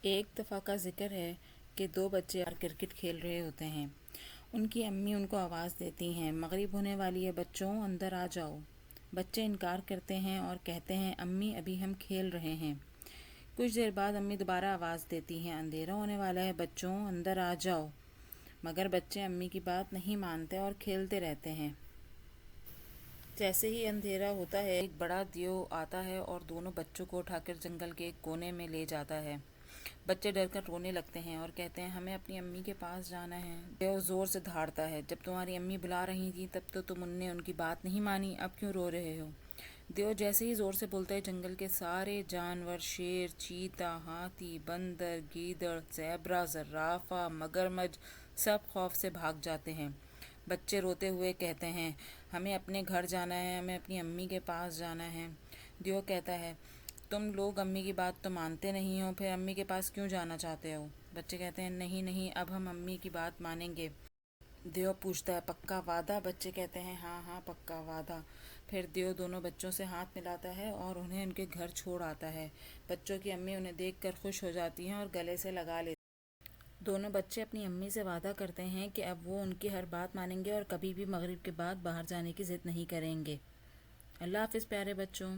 ایک دفعہ کا ذکر ہے کہ دو بچے کرکٹ کھیل رہے ہوتے ہیں۔ ان کی امی ان کو آواز دیتی ہیں، مغرب ہونے والی ہے بچوں، اندر آ جاؤ۔ بچے انکار کرتے ہیں اور کہتے ہیں امی ابھی ہم کھیل رہے ہیں۔ کچھ دیر بعد امی دوبارہ آواز دیتی ہیں، اندھیرا ہونے والا ہے بچوں، اندر آ جاؤ۔ مگر بچے امی کی بات نہیں مانتے اور کھیلتے رہتے ہیں۔ جیسے ہی اندھیرا ہوتا ہے ایک بڑا دیو آتا ہے اور دونوں بچوں کو اٹھا کر جنگل کے ایک کونے میں لے جاتا ہے۔ بچے ڈر کر رونے لگتے ہیں اور کہتے ہیں ہمیں اپنی امی کے پاس جانا ہے۔ دیو زور سے دھاڑتا ہے، جب تمہاری امی بلا رہی تھی تب تو تم نے ان کی بات نہیں مانی، اب کیوں رو رہے ہو؟ دیو جیسے ہی زور سے بولتا ہے جنگل کے سارے جانور، شیر، چیتا، ہاتھی، بندر، گیدڑ، زیبرا، زرافہ، مگرمچھ سب خوف سے بھاگ جاتے ہیں۔ بچے روتے ہوئے کہتے ہیں ہمیں اپنے گھر جانا ہے، ہمیں اپنی امی کے پاس جانا ہے۔ دیو کہتا ہے تم لوگ امی کی بات تو مانتے نہیں ہو، پھر امی کے پاس کیوں جانا چاہتے ہو؟ بچے کہتے ہیں نہیں نہیں، اب ہم امی کی بات مانیں گے۔ دیو پوچھتا ہے پکا وعدہ؟ بچے کہتے ہیں ہاں ہاں پکا وعدہ۔ پھر دیو دونوں بچوں سے ہاتھ ملاتا ہے اور انہیں ان کے گھر چھوڑ آتا ہے۔ بچوں کی امی انہیں دیکھ کر خوش ہو جاتی ہیں اور گلے سے لگا لیتی ہیں۔ دونوں بچے اپنی امی سے وعدہ کرتے ہیں کہ اب وہ ان کی ہر بات مانیں گے اور کبھی بھی مغرب کے بعد باہر جانے کی ضد نہیں کریں گے۔ اللہ حافظ پیارے بچوں۔